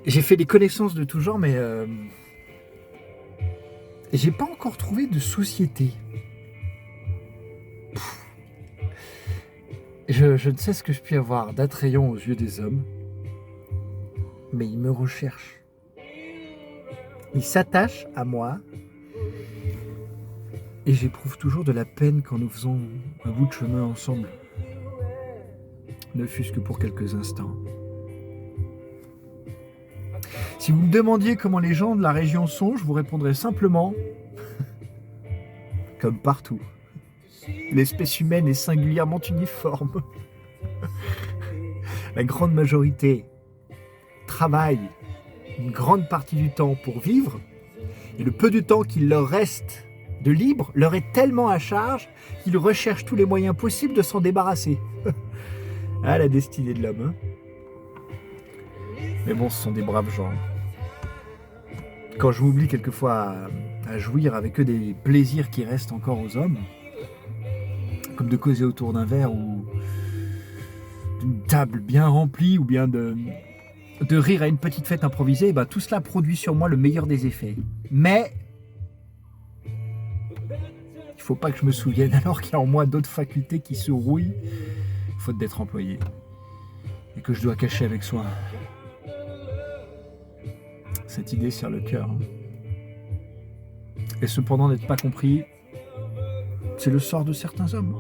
J'ai fait des connaissances de tout genre, mais j'ai pas encore trouvé de société. Je ne sais ce que je puis avoir d'attrayant aux yeux des hommes, mais ils me recherchent. Ils s'attachent à moi, et j'éprouve toujours de la peine quand nous faisons un bout de chemin ensemble. Ne fût-ce que pour quelques instants. Si vous me demandiez comment les gens de la région sont, je vous répondrais simplement, comme partout. L'espèce humaine est singulièrement uniforme. La grande majorité travaille une grande partie du temps pour vivre, et le peu de temps qu'il leur reste de libre leur est tellement à charge qu'ils recherchent tous les moyens possibles de s'en débarrasser. Ah, la destinée de l'homme. Mais bon, ce sont des braves gens. Quand je m'oublie quelquefois à jouir avec eux des plaisirs qui restent encore aux hommes, comme de causer autour d'un verre ou d'une table bien remplie ou bien de rire à une petite fête improvisée, bah, tout cela produit sur moi le meilleur des effets. Mais il ne faut pas que je me souvienne alors qu'il y a en moi d'autres facultés qui se rouillent, faute d'être employé, et que je dois cacher avec soin. Cette idée serre le cœur. Et cependant n'être pas compris, c'est le sort de certains hommes.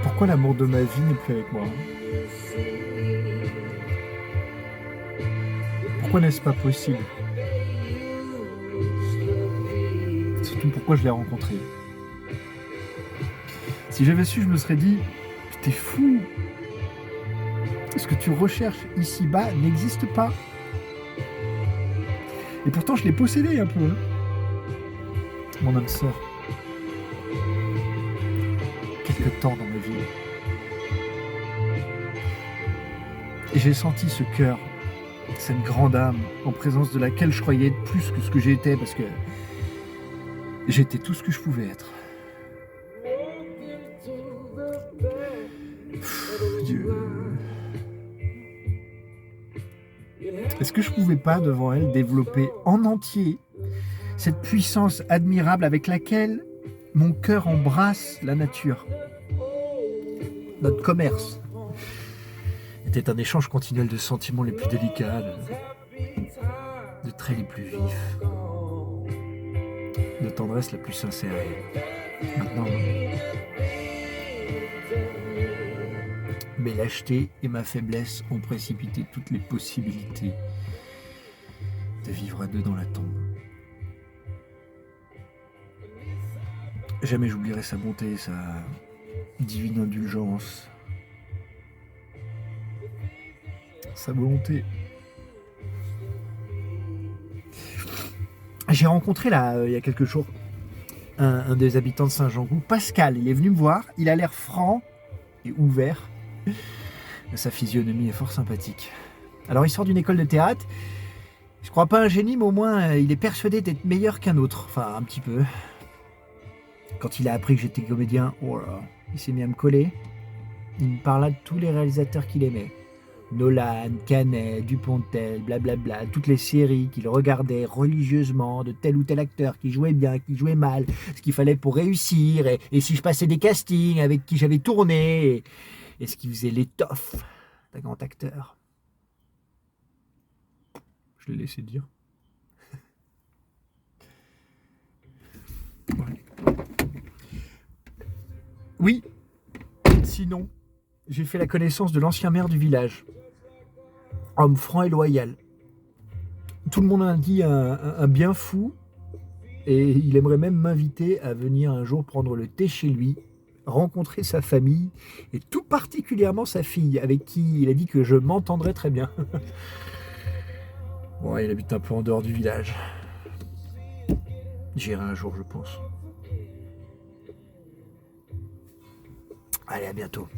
Pourquoi l'amour de ma vie n'est plus avec moi ? Pourquoi n'est-ce pas possible ? Surtout pourquoi je l'ai rencontré. Si j'avais su, je me serais dit, t'es fou. Ce que tu recherches ici-bas n'existe pas. Et pourtant, je l'ai possédé un peu. Mon âme sœur. Quelque temps dans ma vie. Et j'ai senti ce cœur, cette grande âme, en présence de laquelle je croyais être plus que ce que j'étais, parce que j'étais tout ce que je pouvais être. Dieu. Est-ce que je pouvais pas, devant elle, développer en entier cette puissance admirable avec laquelle mon cœur embrasse la nature ? Notre commerce était un échange continuel de sentiments les plus délicats, de traits les plus vifs, de tendresse la plus sincère. Et maintenant, mes lâchetés et ma faiblesse ont précipité toutes les possibilités de vivre à deux dans la tombe. Jamais j'oublierai sa bonté, sa divine indulgence, sa volonté. J'ai rencontré là, il y a quelques jours, un des habitants de Saint-Jean-Gou, Pascal. Il est venu me voir, il a l'air franc et ouvert. Sa physionomie est fort sympathique. Alors il sort d'une école de théâtre. Je crois pas un génie, mais au moins il est persuadé d'être meilleur qu'un autre. Enfin, un petit peu. Quand il a appris que j'étais comédien, oh là, il s'est mis à me coller. Il me parla de tous les réalisateurs qu'il aimait. Nolan, Canet, Dupontel, blablabla, toutes les séries qu'il regardait religieusement de tel ou tel acteur qui jouait bien, qui jouait mal, ce qu'il fallait pour réussir, et si je passais des castings avec qui j'avais tourné, et ce qui faisait l'étoffe d'un grand acteur. Je l'ai laissé dire. Ouais. Oui, sinon, j'ai fait la connaissance de l'ancien maire du village. Homme franc et loyal. Tout le monde a dit un bien fou, et il aimerait même m'inviter à venir un jour prendre le thé chez lui, rencontrer sa famille, et tout particulièrement sa fille, avec qui il a dit que je m'entendrais très bien. Bon, il habite un peu en dehors du village. J'irai un jour, je pense. Allez, à bientôt.